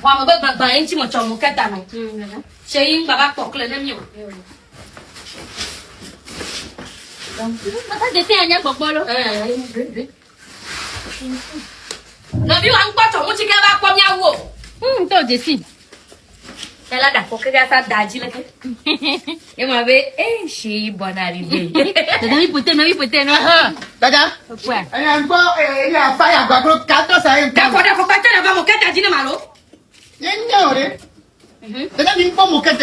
Wa mà bác bà anh chỉ một chồng một cái tàn này. Chơi bà bác bọc lên em nhiều. Nó thấy để xe nhá bọc bơ luôn. Nó biết ăn qua chồng một chiếc ba qua nhau vô. Tôi để xin. Đây là đặt một cái gas đá chỉ là thế. Nhưng mà về she bon arrivé. Nó bị bụi tên nó. Daja. Anh có là phải à có cá to sai. Đã có cái tên là ba một cái đá chỉ là mà luôn. Nhanh nhau đấy. Daja mình có một cái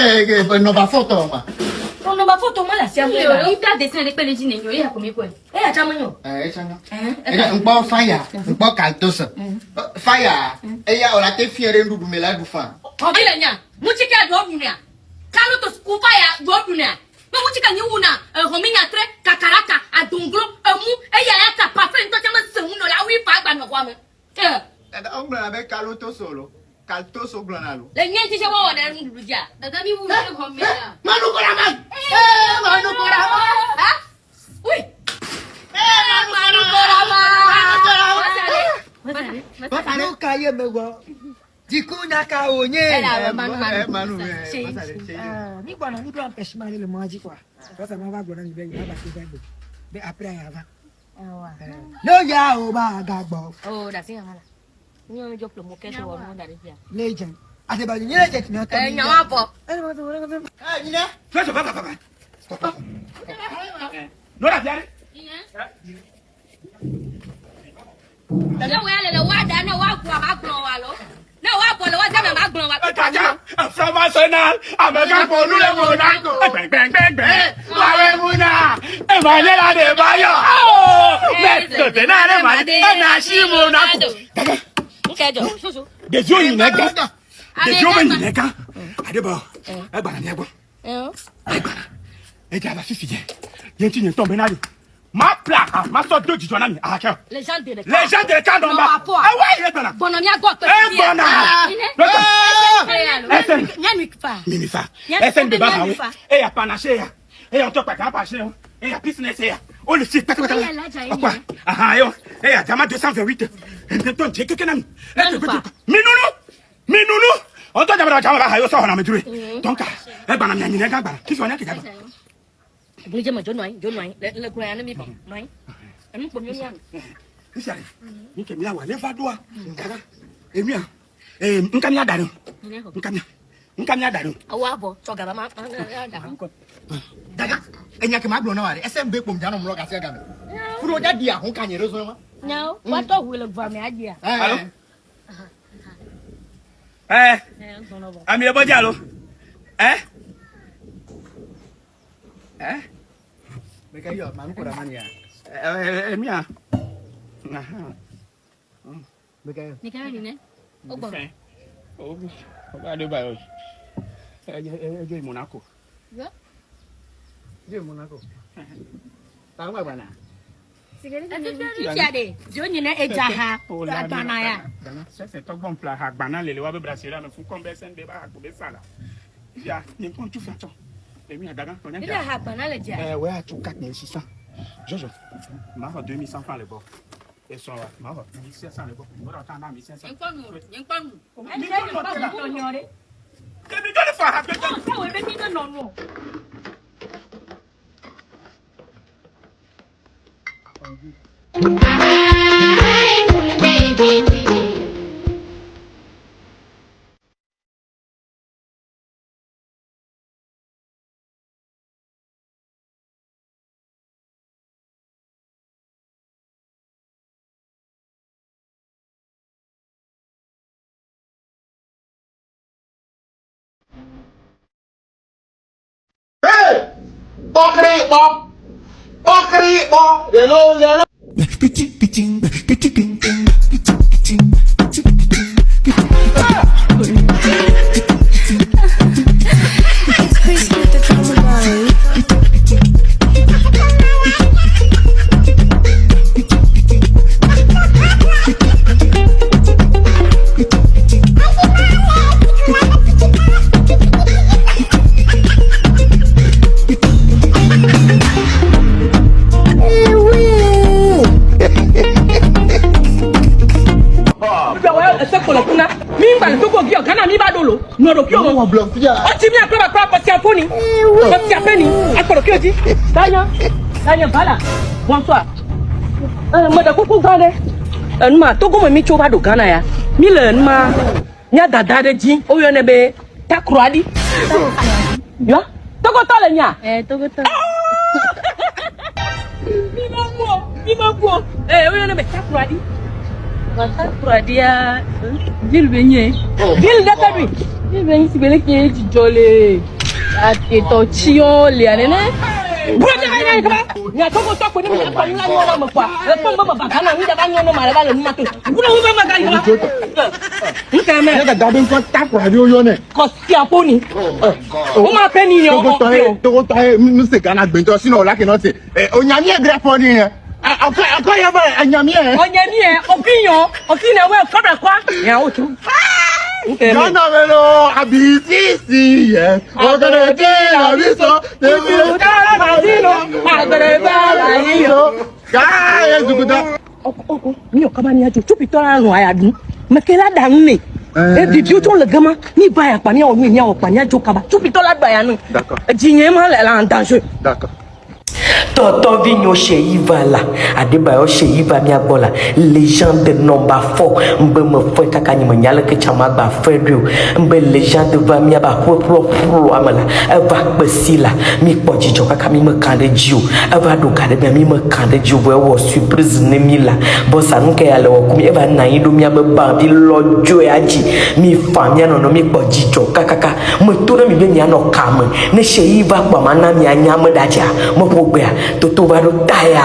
nó vào photo mà. Quando ba foto mala sia mo. Yo ta dessin de pele jine yo ya ko mi ko. Chama yo. Chama. Un po fire, un po caltosa. Fire. Ella ora te fiere ndu me la du fa. Ile nya. Muchika do dunia. Kalo to skupa ya do dunia. Ma muchika ni una. Ho mi nya tre kakaraka adungro emu eya ya ka pa fe nto chama semu no la wi pa gba no kwa me. Ông là bé calto solo. Caltoso granalo. Le niente c'è buona nel mondo già. Da dammi un po' con me. Manu Koraman. Manu Koraman. Ah? Ui. Manu Koraman. Manu kaya mewa. Jikuna ka onye. Manu. Ni bwana ni bwana peshima ile maji kwa. Sasa mama bwana ni begi baba kibego. Be après avant. No ya o ba gagbo. Oh, da sin amala. Nyo jo plo mo keso wo no da dia. Legend. Ate ba ni legend ni to. Nyawa po. Ni ne? Fais papa. No la viare. Ya we ale la wa da na wa kwa ba gbon wa lo. Na wa bo lo wa se ma gbon wa. Daja, from Arsenal, America for nous les Monaco. Bang. Wa muna. E ma le la de bayo. Mais to te na le ma de na shi Monaco. Daja. Des yeux ni nega. Des yeux ni nega. Adebo. E gba na mi egbo. E ja ba fifi je. Yen ti ni tombe na le. Ma plaque, ma sorte de Dijon ami. Ah, les gens de camps d'en bas. Ah ouais, il est là. Bon ami à quoi? Eh bon. Nyanwifa. Minisa. SN de bas. Et ya panaché ya. Et on te pas panaché. Et ya business ya. Oh le site quoi. Ah yo. Et ya jama 228. Donc j'ai quelqu'un ami. Minoulou. On te jama yo so na me dure. Donc e ba na mi anyine ga gba. Ki so nya ke ga gba. Bùi cho mà chỗ nói le quay nó bị bỏng nói anh bùi nhau nhau cái gì những cái miếng lấy phát đua em miếng cam nhá đại đường cam nhá đại đường quá bộ cho cả má Daga em nhà cái má bùa nào vậy SMB bùm giá nó mua cả xe cả phụ gia đi à không cả nhiều đâu rồi mà nhau quá to hùi lực vào mẹ gì à alo ami ebo jalo mấy cái giờ Manu Koraman ya em ya mấy cái ni cái gì nè ô bò ba đưa bài rồi chơi Monaco chơi Monaco tao ngoài bạn à Iya deh, Joni na ejaha, agana ya. C'est un bon plat, agana le wa be brasserie me fu kombe sen be ba ko be sala. Ya, ni pon tu fa ton. Et mi adaga ton Il a agana le ja. Ouais, tu 4600. Jojo. Ma va 2100 francs le bord. Et son ma va 1500 le bord. Moi dans temps 1500. Yen kwanu. Mi donne fa ha pe. Ça we be ni no no. Bokri bo Non, donc, yo, mon blanc, tiens. oh, tu viens après ma parce qu'il y a Pony. Parce qu'il y a Penny. Après, le dit. Daniel, voilà. Bonsoir. Madame, coucou, Gane. Ma, to go me choba do Ghana ya. Mi le ma. Nya dada de ji. O yo ne be ta croadi. Yo? To go to le nya. To go to. Ni mambo. O yo ne be ta croadi. Ta croadi ya. Ville benye. Ville de tabi. Ville benye si bele ke ji jole. Ate to chion le anene. Buat jangan kau. Ya kau tak kau ni macam ni lah orang apa? Lepas bapa bagaimana ni dah bangun mana dah lama tu. Bukan orang makan kau. Ni kami. Nak dah ben kau tak kau yo ne. Kau siapa ni? O ma peni ni o. To go tahe mse kana ben to sino la ke no se. Onyami e grafo ni ne. Akọ ya ba anyami e. Onyami e opinion. Opinion we kobra kwa. Ya o tu. Gana melo abisisi ye. Ogere ti abiso. Debi ta madino. Agere bala yo. Ka ye zuguda. Ni o kaba ni ajo chupi to ran ayadun. Mekela dan ni. E bibi o ton le gama ni ba ya pa ni o ni o pa ni ajo kaba. Chupi to la ba ya nu. D'accord. Jinye ma le la en danger. D'accord. Tonton Vigno Cheiva là, Adebayo Cheiva Miabola, légende nomba fort, mbe me fait kakani me nyala ke chama ba fedro, mbe légende va mi ba pro amala, eva besila, mi poji joka kami me kande jiu, eva do kade be mi me kande jiu we wo surprise ne mi la, bossa nke ya le wo kumi eva na yido mi abe ba bi lojo aji, mi famia no mi poji joka kaka, me to na mi be nya no kame, ne Cheiva kwa mana mi anya me daja, mo pogbe toto baru taya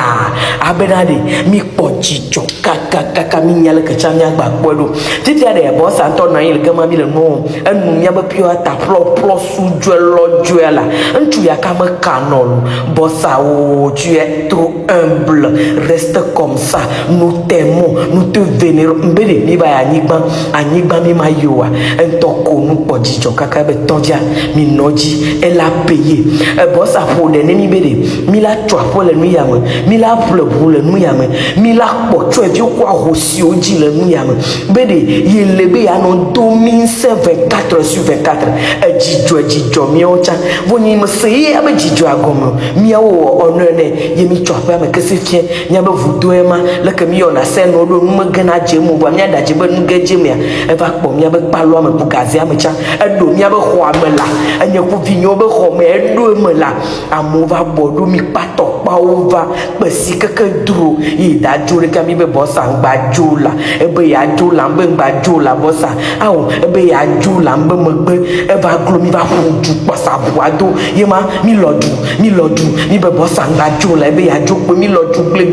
abenade mi pojijo kaka mi nyala kecamnya gbagbodo titi ada boss anto na ile kama bile no enu nya ba pio ata pro sujo lojo la ntu ya kama kanol bossa o tu es trop humble reste comme ça nous t'aimons nous te vénérons mbele mi ba anyigba mi mayoa entoko nu pojijo kaka be tondia mi noji elle a payé bossa pour de ni bele mi la pour le nuyame, mila pour le nuyame, mila pour tu es du quoi aussi au dit le nuyame. Bédé, il lebe ya non domine 24 sur 24. Et jijo mi ocha. Voni me seye abe jijo agomo. Mi awo onene yemi chwa me kese fie. Nyabe vudo ema le ke mi ona se no do me gana jemu bo mi ada jebe nge jemia. E va kpo mi abe palo ame bugazi ame cha. E do mi abe ho ame la. Enye ku vinyo be ho me e do me la. Amova bodu mi pato Paova, besi keke duro, ida jure kami be bossa ngba jula, ebe ya jula mbe ngba jula bossa, awo ebe ya jula mbe megbe, eba glomi va huju bossa buado, yema mi lodu, mi be bossa ngba jula, ebe ya jukwe mi lodu ble,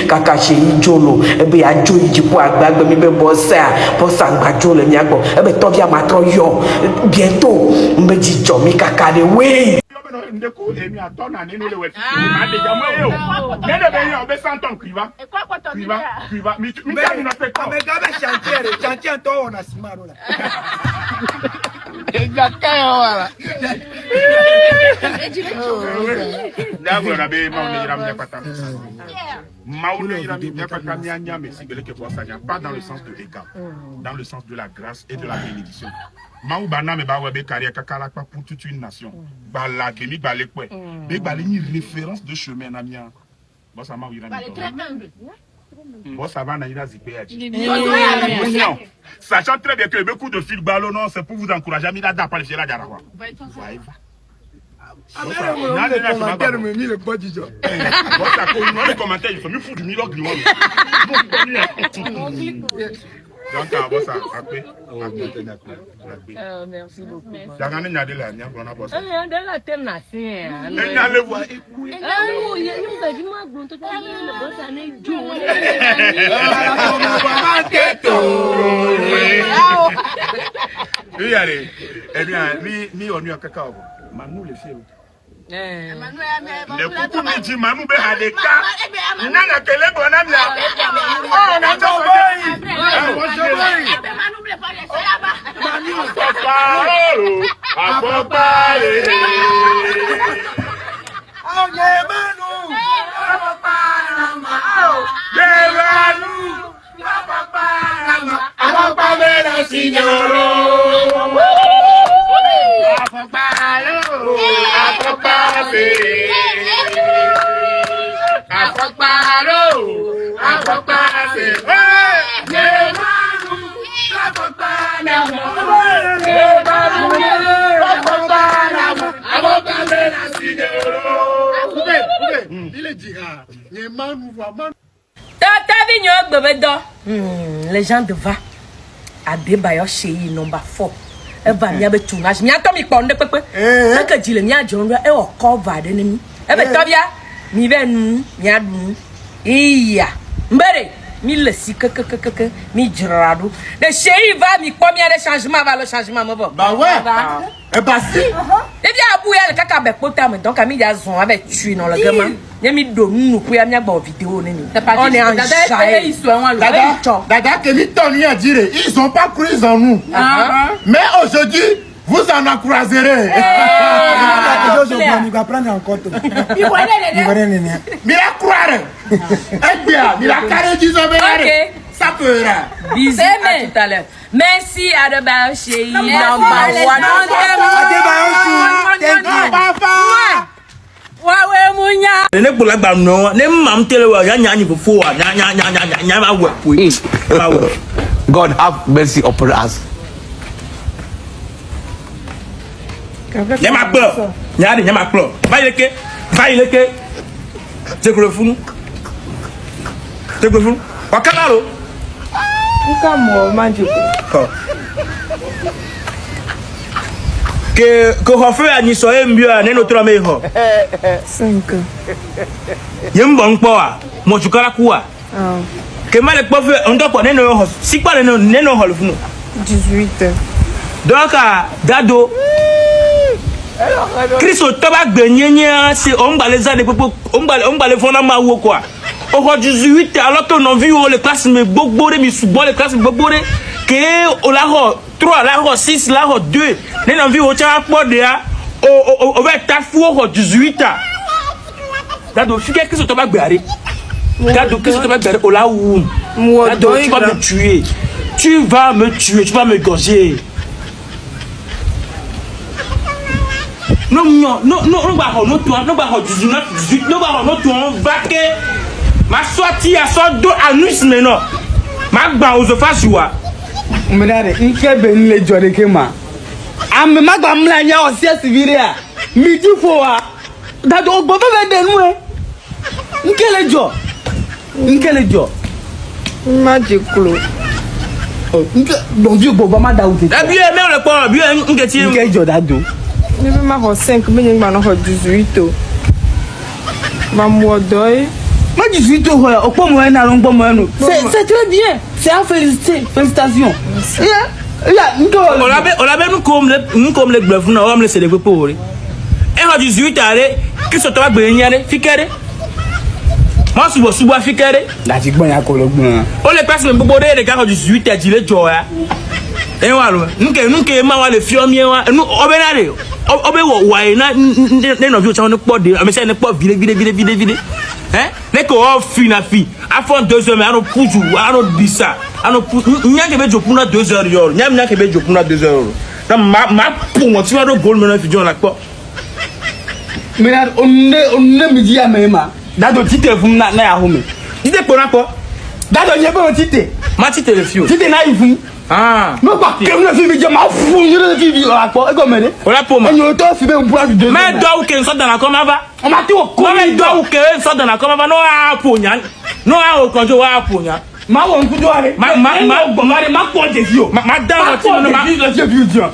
kakache ijolo, ebe ya jo ijipu agbagbe mi be bossa ngba jula mi agbo, ebe tovia matro yo, bientôt mbe jijo mi kakade we. Ndeko emi atona nínú le wetu ma de jamo e o nene be yan be santon kriva mi ta mi na pe ko me gabe chantier to ona simaro la Ya kayo wala. D'abord na be ma on dira mi pata ma on dira mi pata mi anya me si bele ke bossa nya pas dans le sens de l'égal dans le sens de la grâce et de la bénédiction. Maou bana me ba webe carrière kakala pour toute une nation. Ba la kemi ba le kwe. Be ba ni référence de chemin na mia. Bon ça ma wira mi. Bon ça va na ira zipé a dit. Sachant très bien que beaucoup de fil ballon non c'est pour vous encourager mi la da pas le fier la jara quoi. Bon ça comme les commentaires il faut me foutre du milog du monde. Donc, ça, après. Merci beaucoup. Jangan ni nyade la nyang kona boss. Ada la thème na sien. Nyale voix. Oh, il y a une belle moi bon to le boss ane jo. Oui, allez. Eh bien, mi on a cacao. Manou les filles. Le coucou me dit mamou be adeka. Nana kele bonam ya. Oh, na to boy. Manou be fa le yaba. Manou papa. Oh, yeah, Manu. Papa, signoro. Tata vigno bebedo. Les gens de va. Adebayo Sheyi number 4. Eva mi abe tournage. Mi ato mi ponde pepe. Naka jile mi ajonra e o cover de ni. Ebe tobia mi be nu mi adu. Iya. Mbere mi le si que mi jirado. De Sheyi va mi combien de changement va le changement mo bo. Bah ouais. Eh bah si. Et bien abou elle kaka be pota me donc ami ya zon avec tuer dans le gamin. Yemi do nu pour ya mi agba vidéo ni. On est en jail. Dada que ni Tony a dit, ils ont pas cru en nous. Mais aujourd'hui, vous en encouragerez. Il va prendre en compte. Il va croire. Eh bien, il a carré 10 ans. Ça peut être. Bisous à tout à l'heure. Merci Adebayo Sheyi number 1. Wawe munya. Ne bula gba no ne mam tele wa ya nya fofo wa nya ma wa poi. God have mercy upon us. Nya ma plo. Nya ma plo. Va il ke. C'est que le fou. C'est que le fou. Wa kanalo. Nka mo manji ko. Que Hofe a ni so embio a ne no tro me ho. 5. Yem bon po a mo chukara ku a. Que mal po fe on do po ne no ho. Si pa ne no ho le funu. 18. Donc dado Christo toba gbenyenye c'est on ba les ane popo on ba le fona ma wo quoi. Au 18 alors que on vu les classes me bogbore mi subo les classes bogbore que o la ho 3 la ho 6 la ho 2 ne on vu o cha po de a o va ta fu au 18 dado fike Christo toba gbare dado Christo toba gbare o la wu dado tu vas me tuer tu vas me gorger. No, ba ho no 18, no ba ho no to va que ma sortie à sort do anus maintenant. Ma gba ozofasiwa. Mdare nke be nle jore ke ma. Am ma gba mla nya o se siviria. Mi di fo wa. Da do gbo be de nu e. Nke le jo. Magic clue. Nke don ju gbo ba ma da uti. E bi e me le po bi e nke ti. Nke jo da do. Nebe ma ho 5 be nyengba no ho 18. Ma mo doi. Ma 18 ho ya opo mo na ro ngbo mo enu. C'est très bien. C'est à féliciter. Félicitations. Ya ndo. Olabe nous comme le bluff na o me le célébrer pour ori. E ho 18 are ki so to ba gbe yin are fikere. Mo subo fikere. La ti gbon ya ko lo gbon. O le passe me gbogbo de ka ho 18 a jile jo ya. E wa lo nke ma wa le fi omi wa nu obenare obe wo wa na ne no vi o cha no po de amese ne po vide ne ko o fi na fi afon 2 heures me ano puju ano bisa ano nya ke be jopuna 2 heures yo nya ke be jopuna 2 heures na ma pu mo ti wa do goal me na fi jo la po Mena onne mi ji amema dado tite fun na ya ho me ite po na po dado nye be tite ma tite le fi o tite na ifun no pa ke na fi mi je ma fu ni le fi la po e go me de o la po ma enyo to fi be bua fi de me do ke so dana ko ma ba o ma ti o ko me do ke so dana ko ma ba no a po nya no a o konjo wa po nya ma wo nku do are ma po de fi o ma da o ti no ma le fi fi jo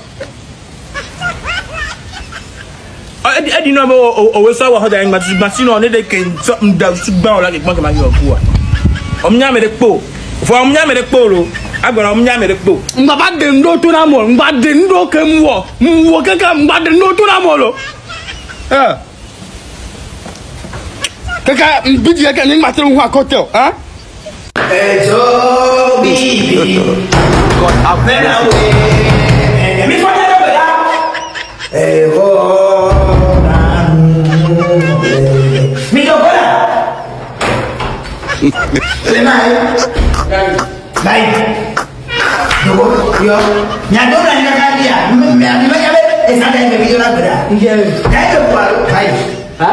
edi no o we so wa ho da ngba ti machine on de ke so nda su gba o la ke gbon ke ma yo ku a o mnya me de po fo o mnya me de po lo agbara o mnya me de po ngba ba de ndo to na mo ngba de ndo ke mwo kaka ngba de ndo to na mo lo kaka mbidi ya ke ni ma te hu akotel Ejo bibi God have mercy. Mi fata do bela. Mi do bola. Nai. Yo. Nya do na ni ka dia. Mi ya be esa da me video na bela. Nge. Dai do kwa. Hai. Ha?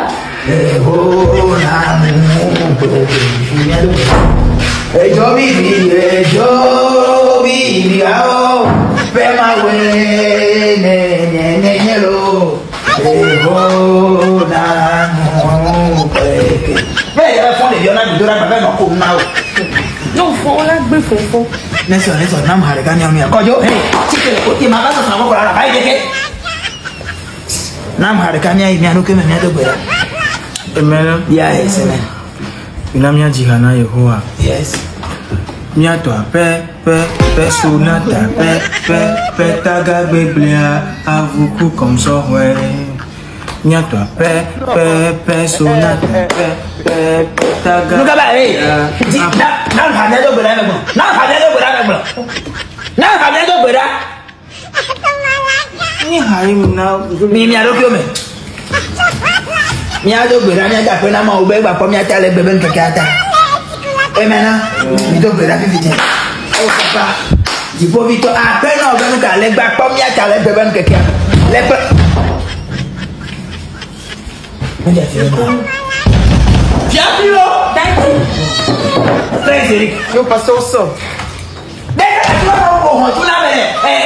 Ejo bibi ao pe ma we ne lo na no pe vidéo là baba ma ko na o Non, faut la gbe fofo. Neso nam hare kan ya mi ko jo hey chike ko ti ma ba so na ko la ba ide nam hare kan ya mi anu ke me to gbera Amen. yes amen Inamia jihana Yehowa. yes Miato pe sonata pe taga beblia avuku comme ça ouais. Miato pe sonata pe taga. nuka ba hey nam ha ne do gbera me mo nam ha ne do gbera me mo nam ha ne do gbera Ni haim na mi anu ke me mi ado gbera mi aja pe na ma o gbe gba po mi ata le gbebe nkeke ata emena mi do gbera fifiti o papa di po vito a pe na o gbe nka le gba po mi ata le gbebe nkeke le pe mo ja fi na Diablo Daddy. Thanks Eric yo pastor so. Bẹ́ẹ̀ ni wọ́n kò hàn tún lábẹ́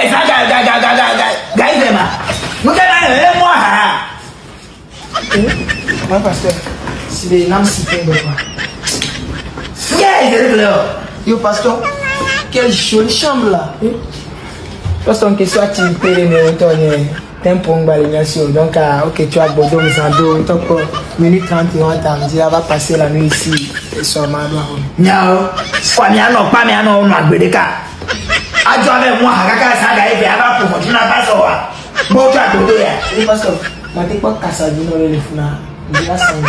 ẹ̀sán ga ìfẹ́ ma mo kẹ́ náà ẹ̀ mú àhà. Ma pasteur. Si les nam si fait quoi. Qu'est-ce que Yo pasteur. Quelle jolie chambre là. Pasteur en question tu payes mais autant tempo ngbalisation donc OK tu as Bordeaux Misando donc minute 31 temps dit va passer la nuit ici et sur ma doigt. Nyao, kwa mi ano pa mi ano onu agbedeka. Ajo ave mu akaka sa ga ibe aba po mo tuna ba so wa. Mo tu adodo ya. Oui pasteur. Ma te pas casa du no le funa. Dia sang.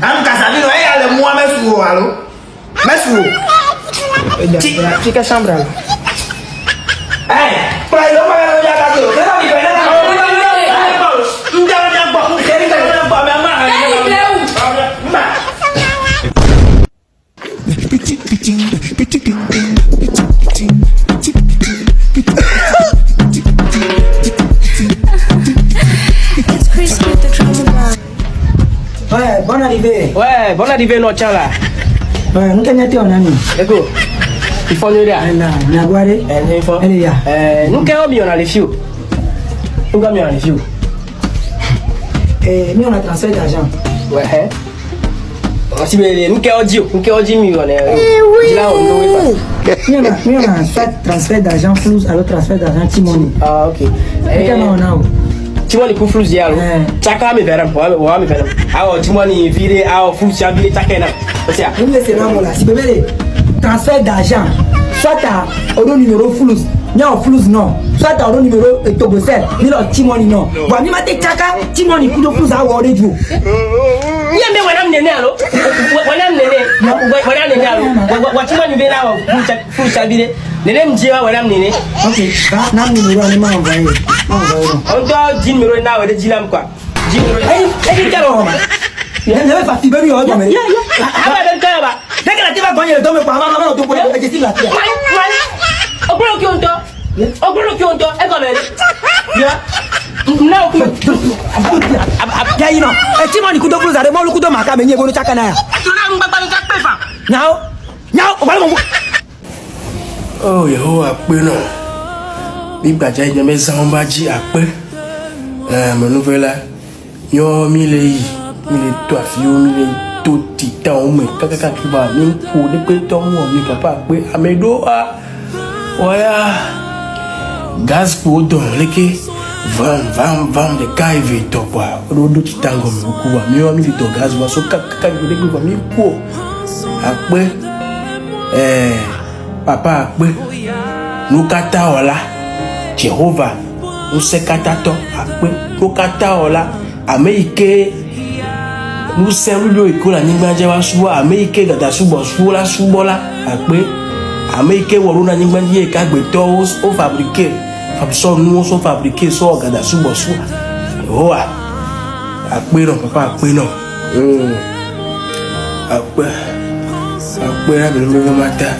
Am kasa bi no e ale mu amesu o alo. Mesu. Fica chambre là. Pra yo ma ga ya ka so. Kena mi pe na. Nja na gbo, keri ka na gbo mi ama. Ouais, bonne arrivée. Ouais, bonne arrivée, non, tiens là. Ouais, nous t'en étions en ami. Écoute, il faut nous dire. Là, on a guardé. Il faut. Elle est là. Nous, quand on a les filles. Nous, quand on a les filles. Et nous on a transfert d'argent. Ouais. Si nous, quand on dit millionnaire. Là, on Nous on a fait transfert d'argent flou, alors transfert d'argent Timoni. Ah, ok. Et comment on a? Timoni ku flus ya lo. Chaka me veram, wa me veram. Awo Timoni vire, awo flus ya vire chaka na. Osia. Nous c'est là là. Si bébé transfert d'argent, soit à au numéro flou, non flou non. Soit à au numéro Togosel, ni le Timoni non. Bon, ni mate chaka Timoni ku do flou a wo reju. Yembe wanam nene alo. Wanam nene alo. Wa Timoni vire awo flus ya vire. Nene mjiwa wanam nene. OK, na numéro ni ma envoyer. On doit 10 numéro na wa de jilam quoi. 10 numéro. Hey, kalo ma. Ne va pas fiber yo ba me. Aba ben kaya ba. Dès que la tiba gagner le don me pa ma to pour le gestion la tia. Ogolo ki onto. E ko be. Ya. Na o Ya ino. E ti mo ni ku do flou za de mo lu ku do maka me nye go no chaka na ya. Tuna ngba lu chaka fa. Nyao, o ba mo. Oh Yehowa pé náà bí gbàjá ìjọ mẹ́sàn-án bá jí àpé mọ̀núfẹ́lá yọ́ mi lè yìí mi lè tó àfihàn mi lè tó tìta ọmọ ẹ̀ kákàkiri bá mi ń kó ní pé tọ́wọ́ mi pàpà pé àmẹ́dó wa wáyà gaspo dàn lékè vam de ká ìvè tọ̀pọ̀ olódó tìta ń gọ̀mì òkú wa mi wá mi lè tọ̀ gáàsì wa sọ kákàkiri lékè wa mi kú àpé papa akpe nukata ola Jehovah nusekatato akpe nukata ola ameike nuselu ikola nigbaje wa suwa ameike gada subo suwa subola akpe ameike woruna nigbaje kagbeto o fabriquer fabso nu so fabriquer so gada subo suwa owa akpe no papa akpe no akpe ra bi no mata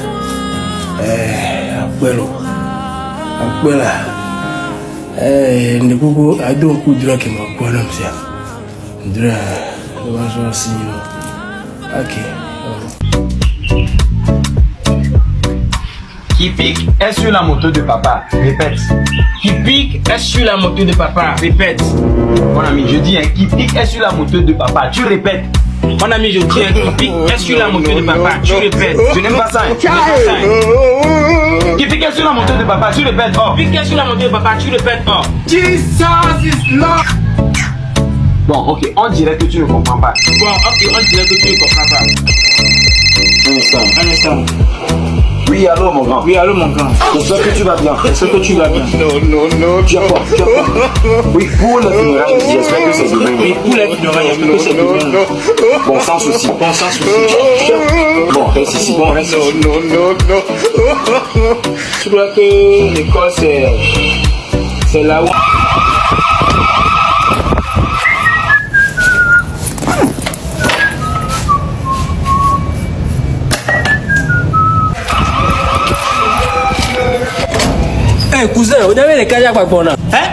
Akwela ndikuko I don't could drink him up one himself. Dra was all see you. Okay. Qui pique est sur la moto de papa. Répète. Qui pique est sur la moto de papa. Répète. Mon ami, je dis qui pique est sur la moto de papa. Tu répètes. Mon ami, je dis, qu'est-ce sur la moto de papa? Tu répètes. Je n'aime pas ça. Qui fait qu'est-ce sur la moto de papa? Tu répètes. Oh. Puis qu'est-ce sur la moto de papa? Tu répètes. Oh. Jesus is Lord. Bon, ok, on dirait que tu ne comprends pas. Bon, ok, on dirait que tu ne comprends pas. Un instant. Oui, allô mon grand. Oui, allô mon grand. J'espère que tu vas bien. J'espère que tu vas bien. Non. Tu as quoi? Oui, pour le funérail, j'espère que c'est demain. Oui, pour les funérailles, j'espère que c'est demain. Bon, sans souci. Bon, sans souci. Bon, reste ici. Non. Tu crois que l'école, c'est là où... Eh, cousin, vous avez les caillas pour là. Hein?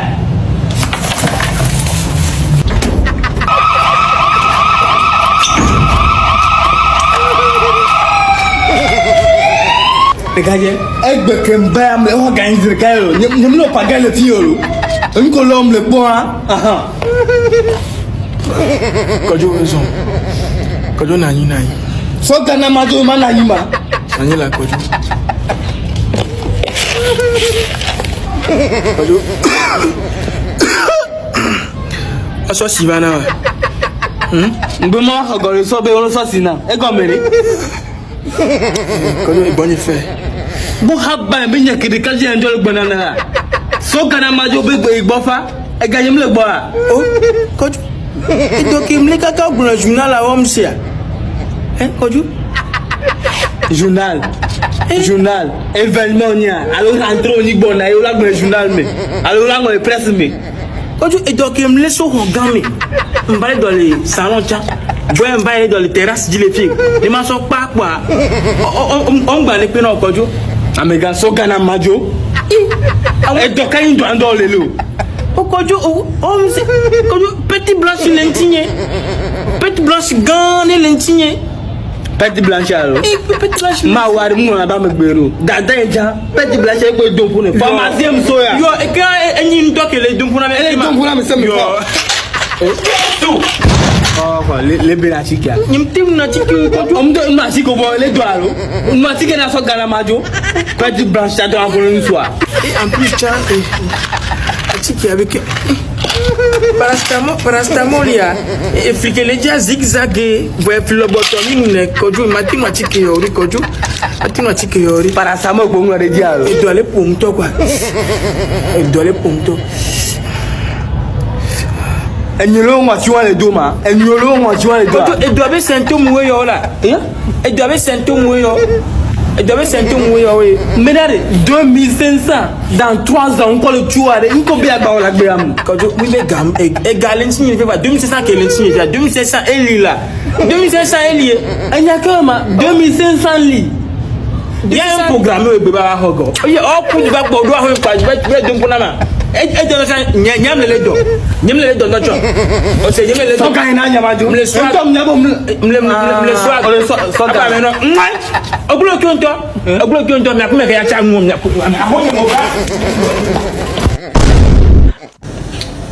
Regardez. Egbe kemba me organize kayo. Nyem no paga le fiolo. Nko lom le bon hein. Aha. Kojo raison. Kojo nani. So kana majo mana yima. Nani la kojo. Kojo. Aso Sivana. Mbema ogore so be won so sina. E go mere. Kojo iboni fe. Bo habba be nya kede kaje ndol gbanana. So kana majo be gbe igbofa. E ga yim le gbo a. Oh, Kojo. Ito ki mle kaka ogun journal la wom sia. Kojo. Journal. Journal. Événement nia. Alors rentrer au Nigbo na yo la gbe journal me. Alors la ngwe presse me. Kojo ito ki mle so hongame. Mbale dans les salons cha. Boy mbale dans les terrasses di les filles. Ni ma so pa kwa. On gba le pe na Kojo. Amega so kana majo. E do kayin do ando lelo. Kojo Kojo petit blanche lentigné. Petit blanche gane lentigné. Petit blanchard. Petit blanche. Ma wari mu na ba me gbero. Dada eja petit blanchard ko don fune. Pharmacie m so ya. Yo e ka enyi ndo ke le don funa me. Le don funa me se me. Tout. Oh, le benachika. Nyim tim na tiki Kojo. Om do ma siko bo le do alo. Ma sike na so gana majo. Petit blanchard do en une soir. Et en plus cha tiki avec parastamol ya e flike le dia zigzagé boy phlobotomie ne Kojo mati tiki yori Kojo mati tiki yori Parastamol ko ngore di alo. et doit aller ponto quoi et doit aller ponto Enyolo ngwa ti wan le do ma. Enyolo ngwa ti wan le do. Kojo et doit be symptôme we yo là et doit be symptôme we yo. Et doit be symptôme we yo we. Menade 2500 dans 3 ans on le tuare. On ko be agba la gbe am. Kojo oui mais gam et galentin il fait pas 2500 que lentin il 2500 eli là 2500 eli Anya kama 2500 li. il y a un programme we be ba hogo oye o ku di ba gbo do ahun pa be dun kuna ma e de no san nyam le do no cho o se nyam le do So kan na nyamaju. mle so Ntom nyabo mle. mle so ga. ba me no oglo ki onto mi akume ka ya cha mu mi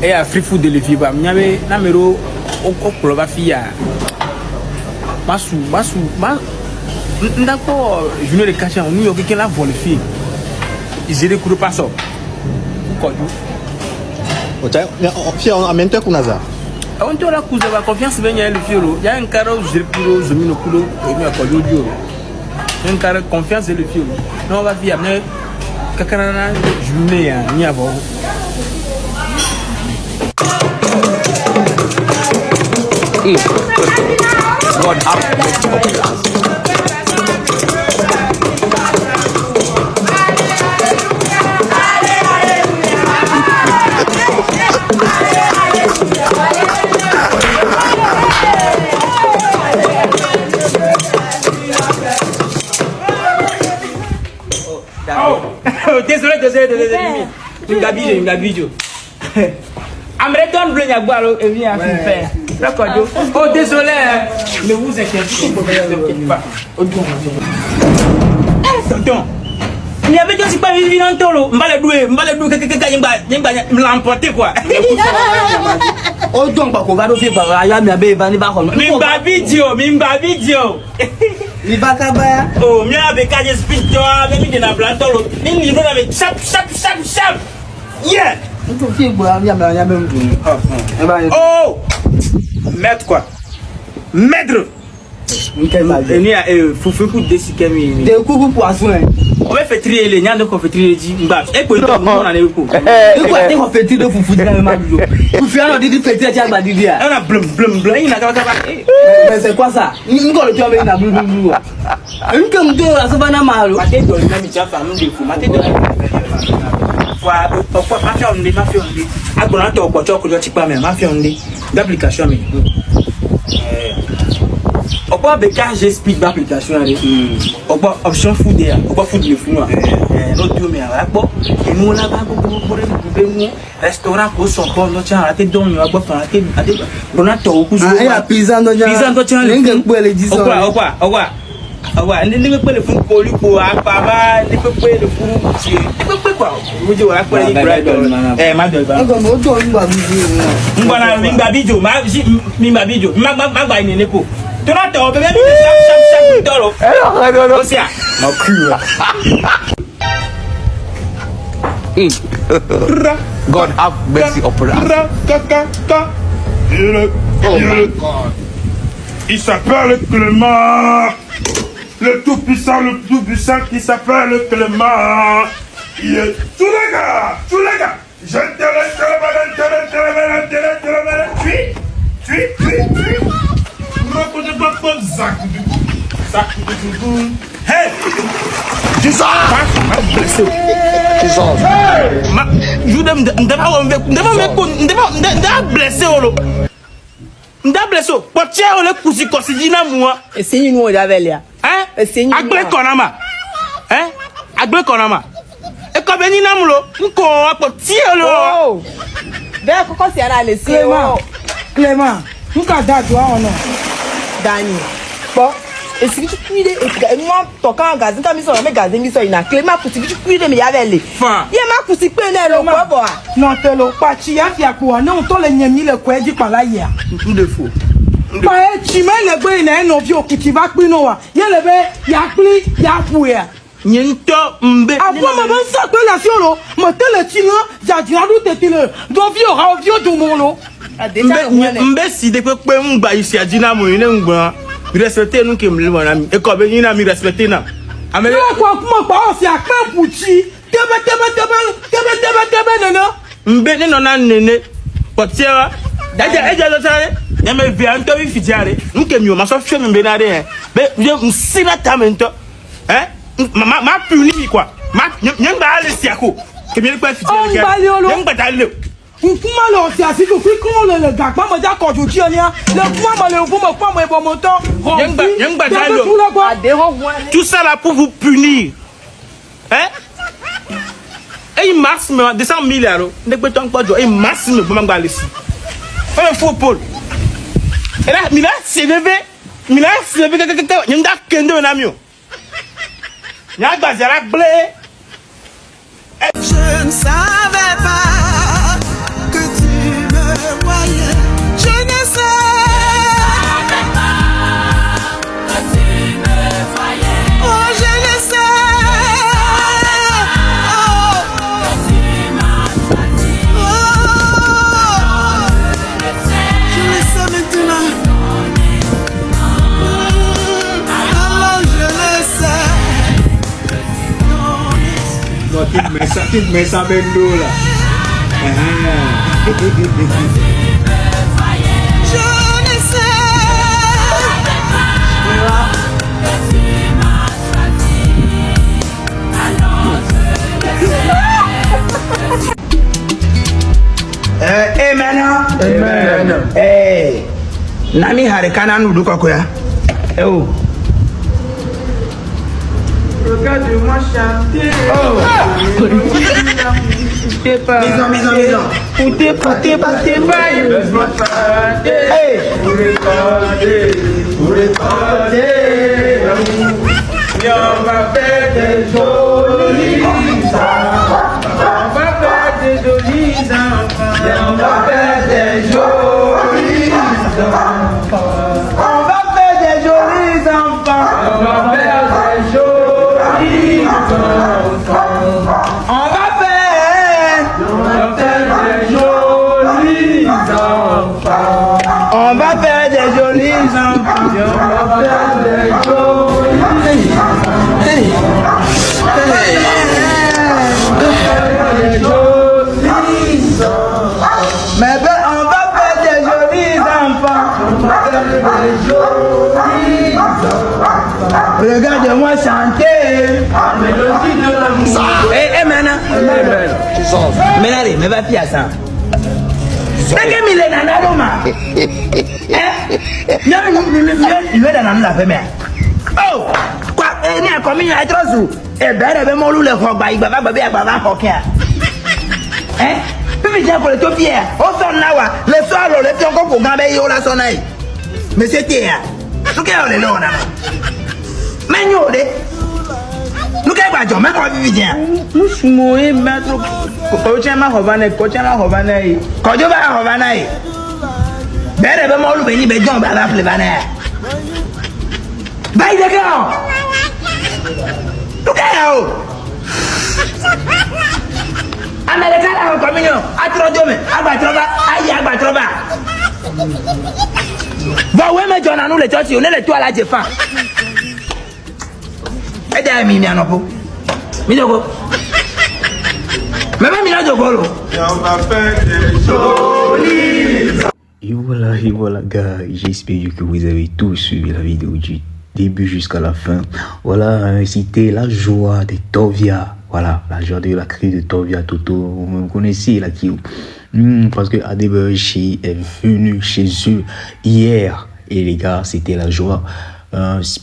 e a free food de le fiba nyame na mero oklo ba fi ya masu ndako journée de cacha on yo quelqu'un la vole fi ils iraient courir pas ça Kojo Ocha, fia on amène toi kunaza. on te la couze ba confiance benya le fiolo ya un caro zirkulo zomino kulo e mi Kojo dio un caro confiance le fiolo non va via mais kakana na journée ya ni avo God have mercy upon us. Désolé. M'gabije. Amreton bleu ya boalo et vient à faire. D'accord. Oh désolé. Ne vous inquiétez pas. Tonton. Il y avait aussi pas vivre dans tolo. M'bale doué que l'emporter quoi. ó dùn pàkó bá tó fi bàrà ayá mi abẹ́ ìbá ní bákan náà. mi gba fídíò. mi bá ká báyà. o mi à bẹ kájẹ speed jọ abẹ mi dènà blanto lo ní ní ìlú náà bẹ sharp. Yeah. n tó fi ìgbò ayá mi ń dùn. Oh, mètre quoi? Mètre. Ni a fufu ku desi kemi. De kuku poisson. O be fetri ele nya de ko fetri ji ngba. E ko to mo na ne ko. E ko ate ko fetri de fufu de ma du. Fufu ana didi fetri ti agba didi a. Na blum. Ina ka. Mais c'est quoi ça? Ngo le tu ave na blum. Nke mdo asaba ma lo. Mate do na mi ja fa mu de fu. Mate do. Wa o mafia onde. Agbona to opo choko jo ti pa me mafia onde. D'application mi. Opa beka j'ai speed d'application avec opa option food there opa food le funu no do me ala po enu la ba go be mu restaurant ko so ko no cha ate don yo agbo fan ate bona to ku zo ya pizza no cha le nge pe le jiso opa ni me pe le fun ko ri ko apa ba ni pe le fun ti ni pe pa mo je wa pe le bread ma do ba ngo mo do ngba mi ngba na mi gba video ma gba ni ko Donato, bébé, chaque dollar. Non. Aussi, ma God have mercy upon us. Il s'appelle Clément. Le tout-puissant qui s'appelle Clément. Il est tous les gars. Je Hey! Jesus! Blessé. Potier le kusi kosidina moi. Et c'est une mot d'avelia. Hein? Agble konama. Hein? Agble konama. E ko beni namulo, nko potier lo. Oh! Bẹ́ẹ̀ kọ́kọ́ si ara le si o. Clément, nka da do awon náà. Dani. Bo, esi ki kuide e mo to kan gazin kan mi so me gazin mi so ina Clément kuti ki kuide me ya vele. Ye ma kuti pe na lo po bo a. Non te lo pa chi ya fi apo na o to le nyam ni le ko eji pa la ye a. Tout de faux. Pa e chi me le gbe na no fi okuti ba pin no wa. Ye le be ya pli ya pu ya. Nyento mbe. Abo ma ban sa pe la si lo, mo te le ti lo, ja di adu te ti le. Do fi o ha o fi o dun mo lo. Mbe si de pe ngba isi ajina mo ine ngba. Respecter nous que me le ami. E ko be yin na mi respecter na. Amele ko kuma pa o si akan puchi. Tebe nana. Mbe ne nona nene. Potiera. Eja lo sare. Ya me vi anto vi fitiare. Nke mi o ma so fie me be na de. Be je msina tamento. Ma puni quoi. Ma nyangba ale siako. Ke mi le pa fitiare. Nyangba dale. Kuma lo si asiku fi kun le ga pa mo ja ko ju ti onia. Le kuma le fun mo pa mo e bo mo ton. Nyangba dale. Tout ça là pour vous punir. Hein? Et maximum 200 000 €. Ne peut-on pas dire et maximum pour m'engager ici. Un faux Paul. Et là, Mila s'est levé. Mila s'est levé. Il y a un kendo na mio. Il y a un bazar blé. Je ne savais pas que tu me voyais. Je ne savais pas que tu me voyais. Oh, je ne sais. Tik mesa bendo là. Je ne sais. Amen. Eh, nami harikana nudu kwa kuya. Oh. Regarde-moi chanter. Oh. Maison. Pouté, Hey. Pour regarder. On va faire des jolis enfants. On va faire des jolis enfants. Regarde-moi chanter. La mélodie de l'amour. Eh, maintenant. Maintenant, mais va faire ça. C'est que Milena Naroma. Il va dans la femelle. Oh, quoi, il y a combien de choses? Eh ben, il mon loup le rock, il va hockey. Hein? Puis, j'ai pour le tout fier. Au son nawa, le soir, le fait encore pour gamber yo la sonnerie. Mais c'était là. Tout est là, là. Mais nous, nous, qu'est-ce que tu as dit? Mais quoi, tu viens? Nous sommes maître. Coaching ma Havana, coaching la Havana. Quand tu vas à Havana, ben, il va mon loup venir, ben, John va l'appeler Havana. Bye, d'accord. Tout est là. Américain la communion, atrodome, abatroba, aïe abatroba. Va ouais mais John nous les church, on est les toi là je fais. Et derrière mi non po. Mi dogo. Mais même mi dogo. On va faire des jolies. Et voilà gars, j'espère que vous avez tous suivi la vidéo du début jusqu'à la fin. Voilà, c'était la joie de Tovia. Voilà, la joie de la crise de Tovia Toto. Vous me connaissez là qui parce que Adebayo est venu chez eux hier. Et les gars, c'était la joie.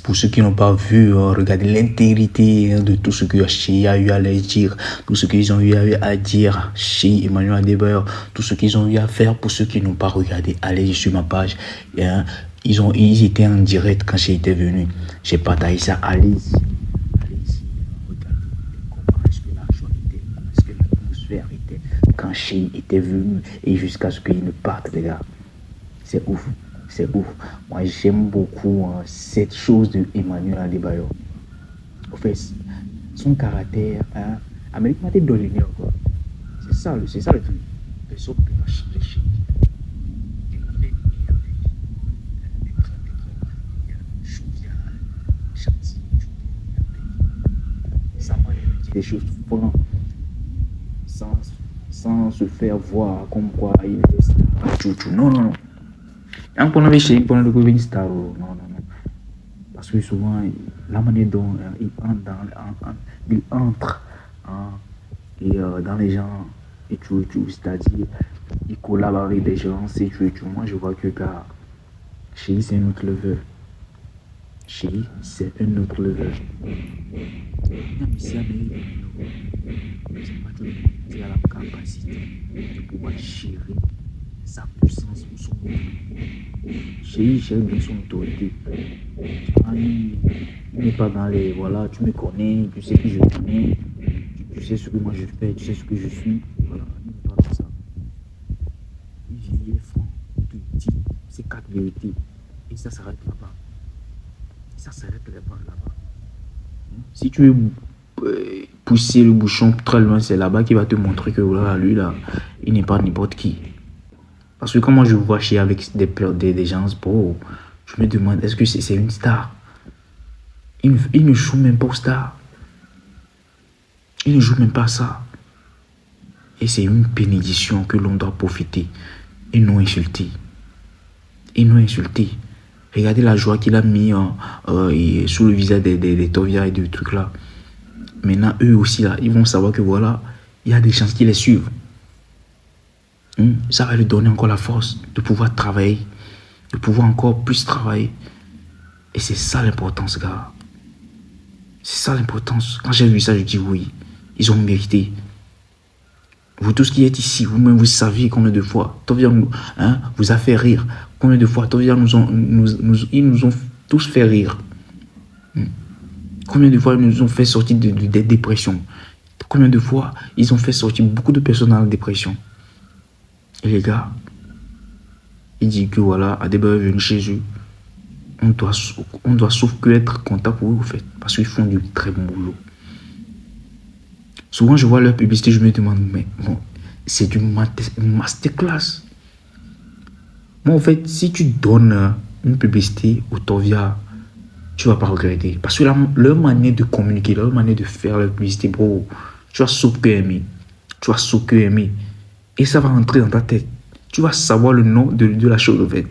Pour ceux qui n'ont pas vu, regardez l'intégrité de tout ce que Shea a eu à leur dire, tout ce qu'ils ont eu à dire chez Emmanuel Adebayo, tout ce qu'ils ont eu à faire. Pour ceux qui n'ont pas regardé, allez sur ma page. Ils étaient en direct quand Shea était venu. J'ai partagé ça, allez-y. Quand Shea était venu et jusqu'à ce qu'il ne parte, les gars. C'est ouf, c'est ouf. Moi, j'aime beaucoup cette chose de Emmanuel Adebayo. En fait, son caractère, Amérique m'a dit de l'unir, quoi. C'est ça le truc. Personne ne peut pas changer Shea. Ça m'a dit des choses folles. Sans se faire voir comme quoi il est star. Non. Un peu de chez pour le star. Non. Parce que souvent, la manière dont il entre dans les gens et tout, c'est-à-dire, il collabore avec des gens, c'est tout. Moi, je vois que gars, Shea, c'est un autre level. Shea, c'est un autre level. Il a la capacité de pouvoir gérer sa puissance ou son autorité. Shea gère bien son autorité. Il n'est pas dans les voilà, tu me connais, tu sais qui je connais, tu sais ce que moi je fais, tu sais ce que je suis. Voilà, il n'est pas dans ça. Il est franc, il te dit ces 4 vérités. Et ça s'arrête là-bas. Si tu veux pousser le bouchon très loin, c'est là-bas qu'il va te montrer que voilà, lui là, il n'est pas n'importe qui. Parce que quand moi je vois Shea avec des gens, je me demande, est-ce que c'est une star? Il ne joue même pas aux stars. Il ne joue même pas ça. Et c'est une bénédiction que l'on doit profiter et non insulter. Regardez la joie qu'il a mis sous le visage des Tovia et des trucs là. Maintenant, eux aussi, là, ils vont savoir que voilà, il y a des chances qu'ils les suivent. Ça va lui donner encore la force de pouvoir travailler, de pouvoir encore plus travailler. Et c'est ça l'importance, gars. C'est ça l'importance. Quand j'ai vu ça, je dis oui, ils ont mérité. Vous tous qui êtes ici, vous-même, vous savez combien de fois Tovia vous a fait rire. Combien de fois Tovia ils nous ont tous fait rire. Combien de fois ils nous ont fait sortir des dépressions. Combien de fois ils ont fait sortir beaucoup de personnes dans la dépression. Et les gars, il dit que voilà, Adebayo est venu chez eux. On doit sauf que être content pour eux, en fait. Parce qu'ils font du très bon boulot. Souvent, je vois leur publicité, je me demande, mais bon, c'est du masterclass. Moi, en fait, si tu donnes une publicité au Tovia, tu vas pas regretter. Parce que leur manière de communiquer, leur manière de faire la publicité, bro, tu vas sauf que aimer. Tu vas sauf que aimer. Et ça va rentrer dans ta tête. Tu vas savoir le nom de la chose, en fait.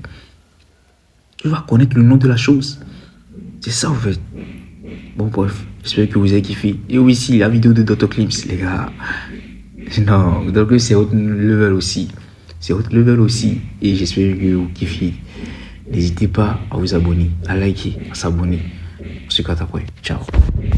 Tu vas connaître le nom de la chose. C'est ça, en fait. Bon, bref, j'espère que vous avez kiffé. Et aussi, la vidéo de Dr. Clips, les gars. Non, donc c'est haut level aussi. C'est haut level aussi. Et j'espère que vous kiffez. N'hésitez pas à vous abonner, à liker, à s'abonner. On se capte après. Ciao.